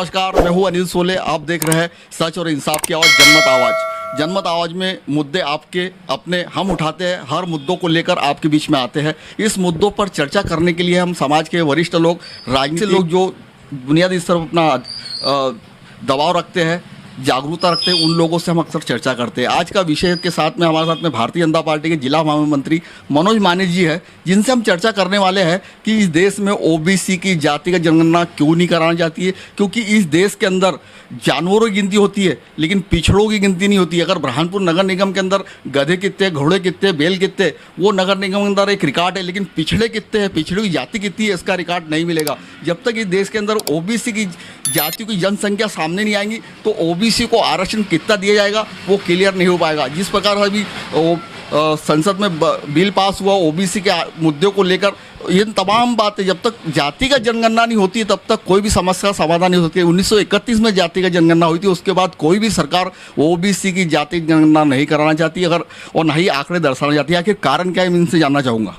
नमस्कार, मैं हूं अनिल सोले। आप देख रहे हैं सच और इंसाफ की आवाज़ जनमत आवाज़। जनमत आवाज़ में मुद्दे आपके अपने हम उठाते हैं, हर मुद्दों को लेकर आपके बीच में आते हैं। इस मुद्दों पर चर्चा करने के लिए हम समाज के वरिष्ठ लोग, राजनीतिक लोग जो बुनियादी स्तर पर अपना दबाव रखते हैं, जागरूकता रखते हैं, उन लोगों से हम अक्सर चर्चा करते हैं। आज का विषय के साथ में हमारे साथ में भारतीय जनता पार्टी के जिला महामंत्री मनोज माने जी है, जिनसे हम चर्चा करने वाले हैं कि इस देश में ओबीसी की जातिगत जनगणना क्यों नहीं कराना चाहती है। क्योंकि इस देश के अंदर जानवरों की गिनती होती है लेकिन पिछड़ों की गिनती नहीं होती है। अगर बुरहानपुर नगर निगम के अंदर गधे कितने, घोड़े कितने, बैल कितने, वो नगर निगम के अंदर एक रिकॉर्ड है, लेकिन पिछड़े कितने हैं, पिछड़ों की जाति कितनी है, इसका रिकॉर्ड नहीं मिलेगा। जब तक इस देश के अंदर ओबीसी की जाति की जनसंख्या सामने नहीं आएंगी तो ओबीसी को आरक्षण कितना दिया जाएगा वो क्लियर नहीं हो पाएगा। जिस प्रकार अभी संसद में बिल पास हुआ ओबीसी के मुद्दों को लेकर, ये तमाम बातें जब तक जातिगत जनगणना नहीं होती है तब तक कोई भी समस्या का समाधान नहीं होती है। 1931 में जातिगत जनगणना हुई थी, उसके बाद कोई भी सरकार ओबीसी की जातिगत जनगणना नहीं कराना चाहती अगर, और ना ही आंकड़े दर्शाना चाहती है। आखिर कारण क्या है, मैं इनसे जानना चाहूँगा।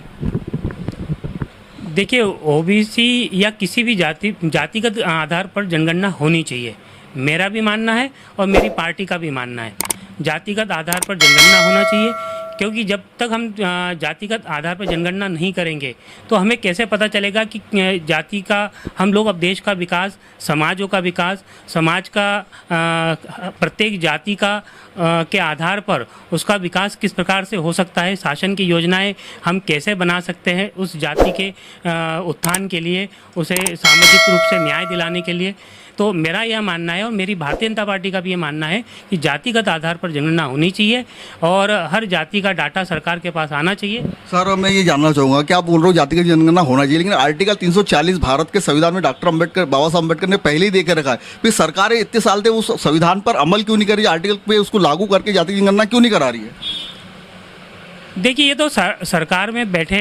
देखिए, ओबीसी या किसी भी जातिगत आधार पर जनगणना होनी चाहिए, मेरा भी मानना है और मेरी पार्टी का भी मानना है। जातिगत आधार पर जनगणना होना चाहिए, क्योंकि जब तक हम जातिगत आधार पर जनगणना नहीं करेंगे तो हमें कैसे पता चलेगा कि जाति का हम लोग अब देश का विकास, समाजों का विकास, समाज का प्रत्येक जाति का के आधार पर उसका विकास किस प्रकार से हो सकता है, शासन की योजनाएं हम कैसे बना सकते हैं उस जाति के उत्थान के लिए, उसे सामाजिक रूप से न्याय दिलाने के लिए। तो मेरा यह मानना है और मेरी भारतीय जनता पार्टी का भी ये मानना है कि जातिगत आधार पर जनगणना होनी चाहिए और हर जाति का डाटा सरकार के पास आना चाहिए। सर, मैं ये जानना चाहूँगा कि आप बोल रहे हो जातिगत जनगणना होना चाहिए, लेकिन आर्टिकल 340 भारत के संविधान में डॉक्टर अम्बेडकर, बाबा साहब अम्बेडकर ने पहले ही दे के रखा है। फिर सरकारें इतने साल से उस संविधान पर अमल क्यों नहीं कर रही, आर्टिकल पे उसको लागू करके जातिगत जनगणना क्यों नहीं करा रही है? देखिए, ये तो सरकार में बैठे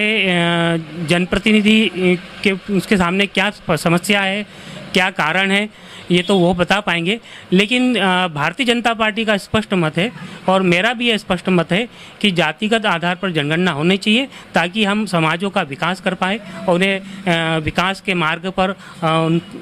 जनप्रतिनिधि के उसके सामने क्या समस्या है, क्या कारण है, ये तो वो बता पाएंगे। लेकिन भारतीय जनता पार्टी का स्पष्ट मत है और मेरा भी ये स्पष्ट मत है कि जातिगत आधार पर जनगणना होनी चाहिए ताकि हम समाजों का विकास कर पाए और उन्हें विकास के मार्ग पर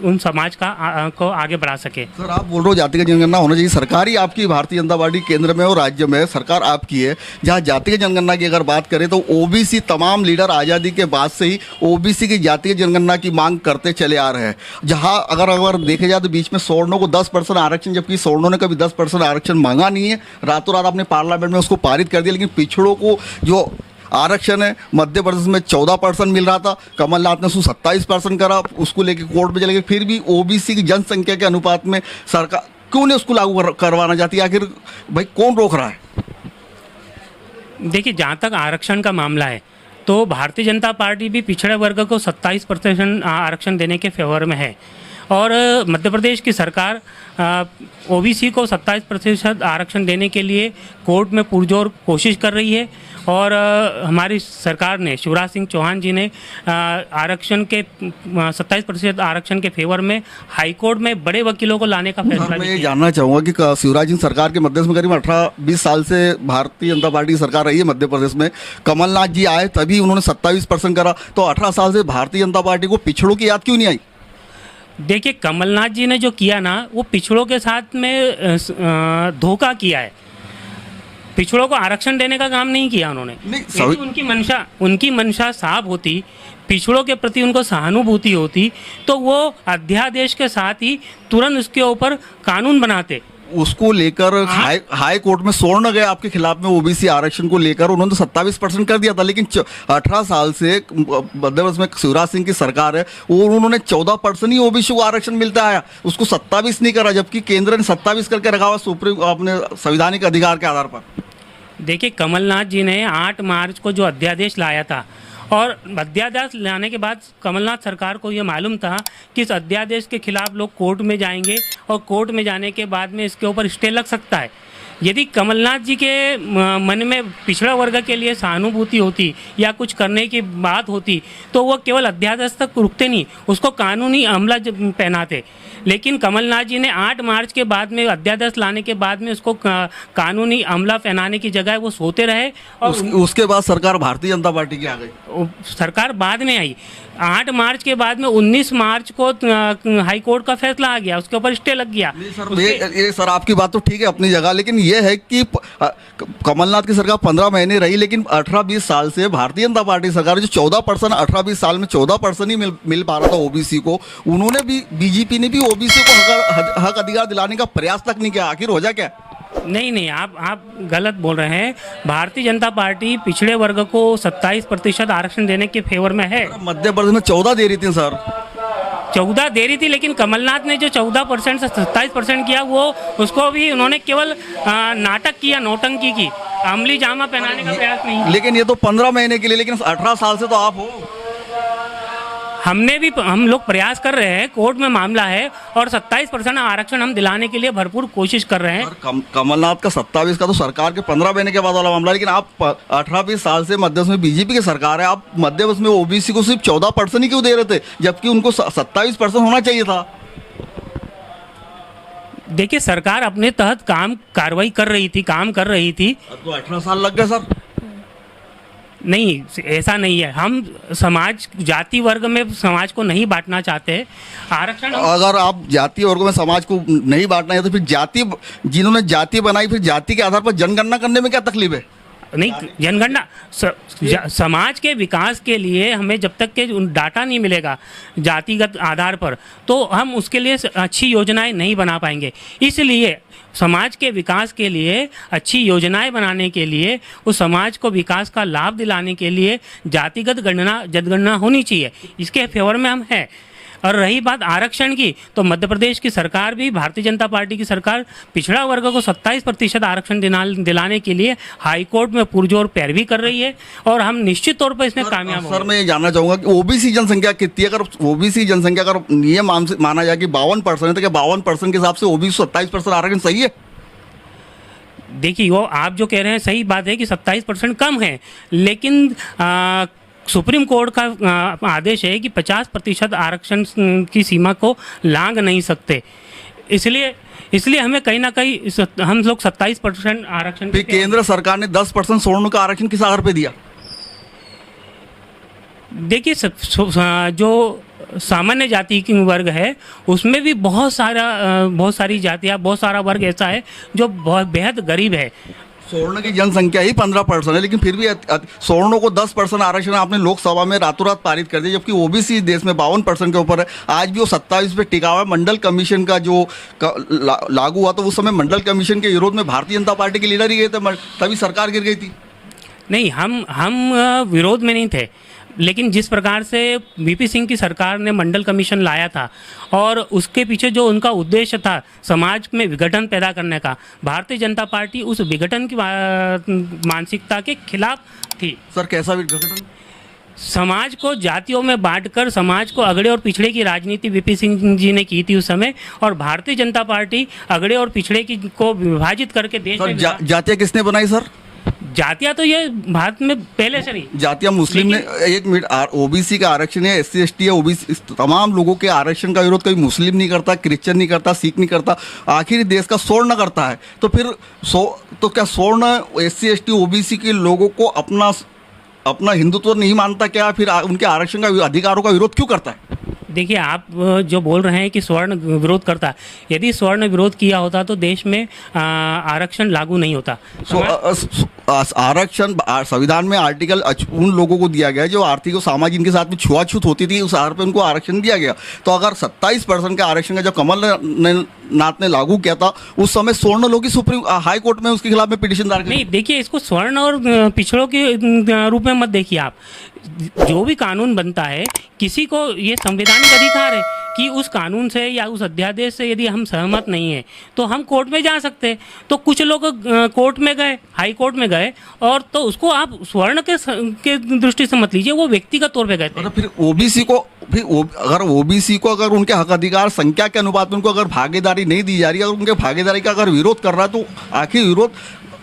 उन समाज को आगे बढ़ा सके। सर, आप बोल रहे हो जातिगत जनगणना होना चाहिए, सरकार ही आपकी भारतीय जनता पार्टी केंद्र में और राज्य में सरकार आपकी है। जहाँ जातिगत जनगणना की अगर बात करें तो ओबीसी तमाम लीडर आज़ादी के बाद से ही ओबीसी की जातिगत जनगणना की मांग करते चले आ रहे हैं। जहाँ अगर देखे जाए तो बीच में सवर्णों को 10% आरक्षण, जबकि सवर्णों ने कभी 10% आरक्षण मांगा नहीं है, रातों रात आपने पार्लियामेंट में उसको पारित कर दिया। लेकिन पिछड़ों को जो आरक्षण है मध्य प्रदेश में 14% मिल रहा था, कमलनाथ ने उसको 27% करा, उसको लेके कोर्ट में चले गए। फिर भी ओबीसी की जनसंख्या के अनुपात में सरकार क्यों नहीं उसको लागू करवाना चाहती है? आखिर भाई कौन रोक रहा है? देखिए, जहाँ तक आरक्षण का मामला है तो भारतीय जनता पार्टी भी पिछड़े वर्ग को 27% आरक्षण देने के फेवर में है और मध्य प्रदेश की सरकार ओबीसी को 27% आरक्षण देने के लिए कोर्ट में पुरजोर कोशिश कर रही है। और हमारी सरकार ने, शिवराज सिंह चौहान जी ने आरक्षण के 27% आरक्षण के फेवर में हाई कोर्ट में बड़े वकीलों को लाने का फैसला किया। मैं ये जानना चाहूँगा कि शिवराज सिंह सरकार के मध्य में करीब 18-20 साल से भारतीय जनता पार्टी की सरकार रही है मध्य प्रदेश में। कमलनाथ जी आए तभी उन्होंने 27% करा, तो 18 साल से भारतीय जनता पार्टी को पिछड़ों की याद क्यों नहीं आई? देखिए, कमलनाथ जी ने जो किया ना, वो पिछड़ों के साथ में धोखा किया है। पिछड़ों को आरक्षण देने का काम नहीं किया उन्होंने। यदि उनकी मंशा साफ होती, पिछड़ों के प्रति उनको सहानुभूति होती, तो वो अध्यादेश के साथ ही तुरंत उसके ऊपर कानून बनाते। उसको लेकर हाई कोर्ट में स्वर्ण गए आपके खिलाफ में ओबीसी आरक्षण को लेकर, उन्होंने तो 27% कर दिया था। लेकिन 18 साल से मध्य प्रदेश में शिवराज सिंह की सरकार है और उन्होंने 14% ही ओबीसी को आरक्षण मिलता है, उसको 27 नहीं करा, जबकि केंद्र ने 27 करके रखा हुआ सुप्रीम अपने संवैधानिक अधिकार के आधार पर। देखिए, कमलनाथ जी ने 8 मार्च को जो अध्यादेश लाया था और अध्यादेश लाने के बाद कमलनाथ सरकार को ये मालूम था कि इस अध्यादेश के खिलाफ लोग कोर्ट में जाएंगे और कोर्ट में जाने के बाद में इसके ऊपर स्टे लग सकता है। यदि कमलनाथ जी के मन में पिछड़ा वर्ग के लिए सहानुभूति होती या कुछ करने की बात होती तो वो केवल अध्यादेश तक रुकते नहीं, उसको कानूनी अमला पहनाते। लेकिन कमलनाथ जी ने 8 मार्च के बाद में अध्यादेश लाने के बाद में उसको कानूनी अमला पहनाने की जगह वो सोते रहे और उसके बाद सरकार भारतीय जनता पार्टी की आ गई। सरकार बाद में आई। 8 मार्च के बाद में 19 मार्च को हाई कोर्ट का फैसला आ गया, उसके ऊपर स्टे लग गया। नहीं सर, ये सर आपकी बात तो ठीक है अपनी जगह, लेकिन ये है कि कमलनाथ की सरकार 15 महीने रही, लेकिन 18-20 साल से भारतीय जनता पार्टी सरकार जो 14% 18-20 साल में 14% ही मिल पा रहा था ओबीसी को, उन्होंने भी बीजेपी ने भी ओबीसी को हक अधिकार दिलाने का प्रयास तक नहीं किया। आखिर हो जा क्या? नहीं, आप गलत बोल रहे हैं। भारतीय जनता पार्टी पिछड़े वर्ग को 27% आरक्षण देने के फेवर में है। मध्य प्रदेश में 14 दे रही थी सर, 14 दे रही थी, लेकिन कमलनाथ ने जो 14% से 27% किया वो उसको भी उन्होंने केवल नाटक किया, नौटंकी की, अमली जामा पहनाने का प्रयास नहीं। लेकिन ये तो 15 महीने के लिए, लेकिन 18 साल से तो आप हो। हम लोग प्रयास कर रहे हैं, कोर्ट में मामला है और 27% आरक्षण हम दिलाने के लिए भरपूर कोशिश कर रहे हैं। कमलनाथ का 27 का तो सरकार के 15 महीने के बाद वाला मामला, लेकिन आप 18-20 साल से मध्य प्रदेश में बीजेपी की सरकार है, आप मध्य प्रदेश में ओबीसी को सिर्फ 14% ही क्यों दे रहे थे, जबकि उनको 27% होना चाहिए था? देखिए, सरकार अपने तहत कार्रवाई कर रही थी, काम कर रही थी। तो 18 साल लग गए सर। नहीं, ऐसा नहीं है। हम समाज, जाति वर्ग में समाज को नहीं बांटना चाहते हैं। आरक्षण अगर आप जाति वर्ग में समाज को नहीं बांटना है तो फिर जिन्होंने जाति बनाई, फिर जाति के आधार पर जनगणना करने में क्या तकलीफ है? नहीं, जनगणना समाज के विकास के लिए हमें जब तक के डाटा नहीं मिलेगा जातिगत आधार पर, तो हम उसके लिए अच्छी योजनाएं नहीं बना पाएंगे। इसलिए समाज के विकास के लिए अच्छी योजनाएं बनाने के लिए, उस समाज को विकास का लाभ दिलाने के लिए जातिगत जनगणना होनी चाहिए। इसके फेवर में हम हैं। और रही बात आरक्षण की, तो मध्य प्रदेश की सरकार भी, भारतीय जनता पार्टी की सरकार पिछड़ा वर्ग को 27% आरक्षण दिलाने के लिए हाई कोर्ट में पुरजोर पैरवी कर रही है और हम निश्चित तौर पर इसमें कामयाब होंगे। सर, मैं ये जानना चाहूँगा कि ओबीसी जनसंख्या कितनी है? अगर ओबीसी जनसंख्या अगर ये माना जाए कि 52% है, तो क्या 52% के हिसाब से ओबीसी 27% आरक्षण सही है? देखिए, वो आप जो कह रहे हैं सही बात है कि 27% कम है, लेकिन सुप्रीम कोर्ट का आदेश है कि 50% आरक्षण की सीमा को लांघ नहीं सकते। इसलिए हमें कहीं ना कहीं हम लोग 27% आरक्षण। फिर केंद्र सरकार ने 10% स्वर्ण का आरक्षण किस आधार पे दिया? देखिए, जो सामान्य जाति की वर्ग है उसमें भी बहुत सारी जातियाँ, बहुत सारा वर्ग ऐसा है जो बहुत बेहद गरीब है। स्वर्ण की जनसंख्या ही 15% है, लेकिन फिर भी स्वर्णों को 10% आरक्षण आपने लोकसभा में रातों रात पारित कर दिया, जबकि ओबीसी देश में 52% के ऊपर है। आज भी वो 27 पे टिका हुआ है। मंडल कमीशन का जो लागू हुआ, तो उस समय मंडल कमीशन के विरोध में भारतीय जनता पार्टी के लीडर ही गए थे, तभी सरकार गिर गई थी। नहीं, हम विरोध में नहीं थे, लेकिन जिस प्रकार से वीपी सिंह की सरकार ने मंडल कमीशन लाया था और उसके पीछे जो उनका उद्देश्य था समाज में विघटन पैदा करने का, भारतीय जनता पार्टी उस विघटन की मानसिकता के खिलाफ थी। सर, कैसा विघटन? समाज को जातियों में बांटकर समाज को अगड़े और पिछड़े की राजनीति वीपी सिंह जी ने की थी उस समय, और भारतीय जनता पार्टी अगड़े और पिछड़े को विभाजित करके देश में जातियाँ किसने बनाई सर? जातियाँ तो ये भारत में पहले से नहीं। जातियाँ मुस्लिम ने, एक मिनट, ओबीसी का आरक्षण है, SC ST है, ओबीसी, तमाम लोगों के आरक्षण का विरोध कभी मुस्लिम नहीं करता, क्रिश्चियन नहीं करता, सिख नहीं करता, आखिर देश का स्वर्ण करता है। तो फिर तो क्या स्वर्ण SC ST OBC के लोगों को अपना हिंदुत्व नहीं मानता क्या? फिर उनके आरक्षण का अधिकारों का विरोध क्यों करता है? देखिए, आप जो बोल रहे हैं कि स्वर्ण विरोध करता है, यदि स्वर्ण विरोध किया होता तो देश में आरक्षण लागू नहीं होता। आरक्षण संविधान में आर्टिकल उन लोगों को दिया गया जो आर्थिक और सामाजिक इनके साथ में छुआछूत होती थी, उस आधार पर उनको आरक्षण दिया गया। तो अगर 27% के आरक्षण का जब कमलनाथ ने लागू किया था, उस समय स्वर्ण लोग सुप्रीम हाई कोर्ट में उसके खिलाफ में पिटीशन दायर नहीं। देखिए, इसको स्वर्ण और पिछड़ों के रूप में मत देखिए आप। जो भी कानून बनता है, किसी को ये संवैधानिक अधिकार है कि उस कानून से या उस अध्यादेश से यदि हम सहमत नहीं हैं तो हम कोर्ट में जा सकते हैं। तो कुछ लोग कोर्ट में गए, हाई कोर्ट में गए, और तो उसको आप स्वर्ण के दृष्टि से मत लीजिए, वो व्यक्तिगत तौर पे गए थे। फिर ओबीसी को अगर उनके हक अधिकार संख्या के अनुपात में उनको अगर भागीदारी नहीं दी जा रही है, अगर उनके भागीदारी का अगर विरोध कर रहा है, तो आखिर विरोध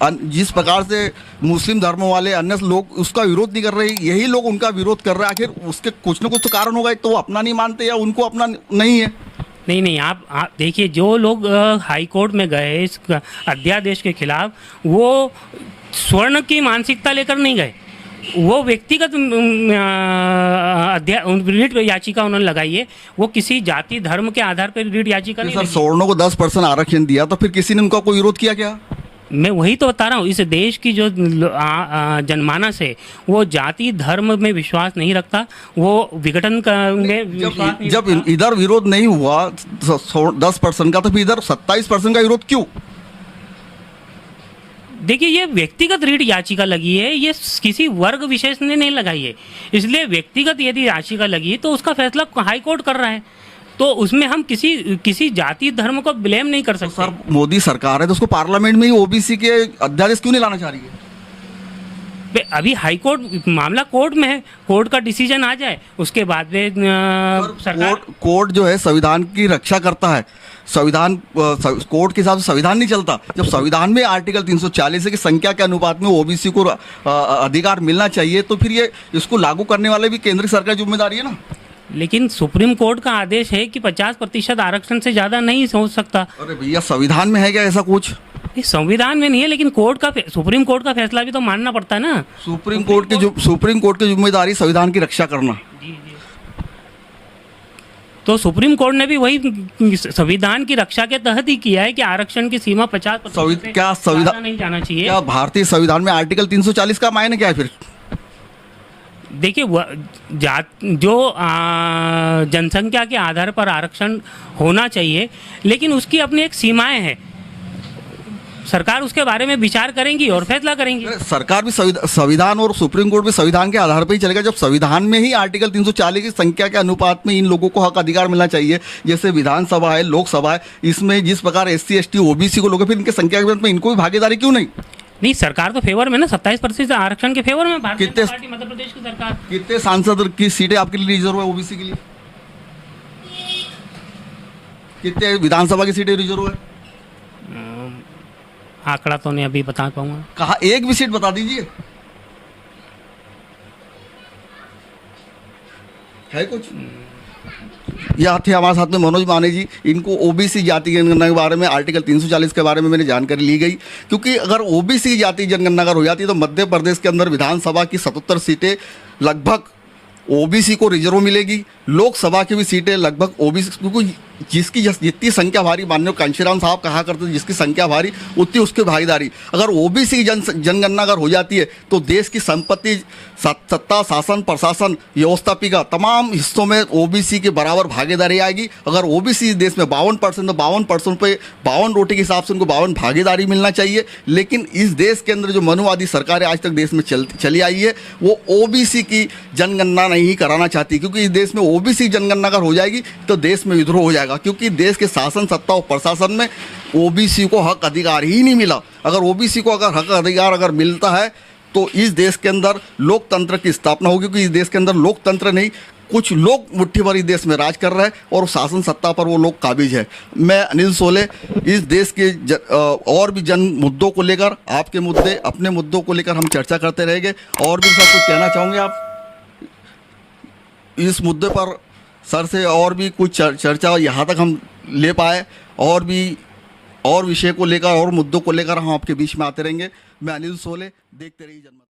जिस प्रकार से मुस्लिम धर्म वाले अन्य लोग उसका विरोध नहीं कर रहे, यही लोग उनका विरोध कर रहे हैं, आखिर उसके कुछ न कुछ तो कारण होगा। तो वो अपना नहीं मानते या उनको अपना नहीं है? नहीं नहीं, आप देखिए, जो लोग हाई कोर्ट में गए इस अध्यादेश के खिलाफ, वो स्वर्ण की मानसिकता लेकर नहीं गए, वो व्यक्तिगत रीट याचिका उन्होंने लगाई है। वो किसी जाति धर्म के आधार पर रीट याचिका नहीं सर लगी। सवर्णों को 10% आरक्षण दिया तो फिर किसी ने उनका कोई विरोध किया क्या? मैं वही तो बता रहा हूँ, इस देश की जो जनमानस है वो जाति धर्म में विश्वास नहीं रखता, वो विघटन में विश्वास नहीं जब रखता। इधर विरोध नहीं हुआ 10% का, तो फिर इधर 27% का विरोध क्यों? देखिए, ये व्यक्तिगत रीट याचिका लगी है, ये किसी वर्ग विशेष ने नहीं लगाई है, इसलिए व्यक्तिगत यदि याचिका लगी तो उसका फैसला हाई कोर्ट कर रहा है, तो उसमें हम किसी जाति धर्म को ब्लेम नहीं कर सकते। सर मोदी सरकार है तो उसको पार्लियामेंट में ही ओबीसी के अध्यादेश क्यों नहीं लाना चाह रही है? अभी हाई कोर्ट मामला कोर्ट में है, कोर्ट का डिसीजन आ जाए उसके बाद में सरकार। कोर्ट जो है संविधान की रक्षा करता है, संविधान कोर्ट के हिसाब से संविधान नहीं चलता। जब संविधान में आर्टिकल 340 की संख्या के अनुपात में ओबीसी को अधिकार मिलना चाहिए, तो फिर ये इसको लागू करने वाले भी केंद्र सरकार की जिम्मेदारी है ना। लेकिन सुप्रीम कोर्ट का आदेश है कि 50% आरक्षण से ज़्यादा नहीं हो सकता। अरे भैया, संविधान में है क्या ऐसा कुछ? ये संविधान में नहीं है, लेकिन सुप्रीम कोर्ट का फैसला भी तो मानना पड़ता है ना। सुप्रीम कोर्ट की जिम्मेदारी संविधान की रक्षा करना। तो सुप्रीम कोर्ट ने भी वही संविधान की रक्षा के तहत ही किया है कि आरक्षण की सीमा 50% क्या संविधान नहीं जाना चाहिए। क्या भारतीय संविधान में आर्टिकल 340 का मायने क्या है फिर? देखिए, जो जनसंख्या के आधार पर आरक्षण होना चाहिए, लेकिन उसकी अपनी एक सीमाएं हैं, सरकार उसके बारे में विचार करेंगी और फैसला करेंगी। सरकार भी संविधान और सुप्रीम कोर्ट भी संविधान के आधार पर ही चलेगा। जब संविधान में ही आर्टिकल 340 की संख्या के अनुपात में इन लोगों को हक अधिकार मिलना चाहिए, जैसे विधानसभा है, लोकसभा है, इसमें जिस प्रकार SC ST OBC को लोग, फिर इनके संख्या के में इनको भी भागीदारी क्यों नहीं? नहीं, सरकार तो फेवर में ना, 27% आरक्षण के फेवर में भारतीय कितने पार्टी मध्य प्रदेश की सरकार। कितने सांसद की सीटें आपके लिए रिजर्व है ओबीसी के लिए? कितने विधानसभा की सीटें रिजर्व है? आंकड़ा तो नहीं अभी बता पाऊंगा। कहा एक भी सीट बता दीजिए, है कुछ? यहाँ थे हमारे साथ में मनोज माने जी, इनको ओबीसी जाति जनगणना के बारे में, आर्टिकल 340 के बारे में मैंने जानकारी ली गई, क्योंकि अगर ओबीसी जाति जनगणना अगर हो जाती है तो मध्य प्रदेश के अंदर विधानसभा की 77 सीटें लगभग ओबीसी को रिजर्व मिलेगी, लोकसभा की भी सीटें लगभग ओबीसी, क्योंकि जिसकी जितनी संख्या भारी, माननीय कांशीराम साहब कहा करते थे, जिसकी संख्या भारी उतनी उसकी भागीदारी। अगर ओबीसी जनगणना अगर हो जाती है तो देश की संपत्ति, सत्ता, शासन, प्रशासन, व्यवस्थापिका तमाम हिस्सों में ओबीसी की बराबर भागीदारी आएगी। अगर ओबीसी देश में 52% तो 52% पे 52 रोटी के हिसाब से उनको 52 भागीदारी मिलना चाहिए। लेकिन इस देश के अंदर जो मनुवादी सरकारें आज तक देश में चली आई है, वो ओबीसी की जनगणना नहीं कराना चाहती, क्योंकि इस देश में ओबीसी जनगणना अगर हो जाएगी तो देश में विद्रोह हो जाएगा, क्योंकि देश के शासन, सत्ता और प्रशासन में ओबीसी को हक अधिकार ही नहीं मिला। अगर ओबीसी को अगर हक अधिकार अगर मिलता है तो इस देश के अंदर लोकतंत्र की स्थापना होगी, क्योंकि इस देश के अंदर लोकतंत्र नहीं, कुछ लोग मुट्ठी भर इस देश में राज कर रहे हैं और शासन सत्ता पर वो लोग काबिज है। मैं अनिल सोले, इस देश के और भी जन मुद्दों को लेकर, आपके मुद्दे, अपने मुद्दों को लेकर हम चर्चा करते रहेंगे। और भी सर कुछ कहना चाहोगे आप इस मुद्दे पर? सर से और भी कुछ चर्चा यहाँ तक हम ले पाए, और भी और विषय को लेकर और मुद्दों को लेकर हम आपके बीच में आते रहेंगे। मैं अनिल सोले, देखते रहिए जनमत।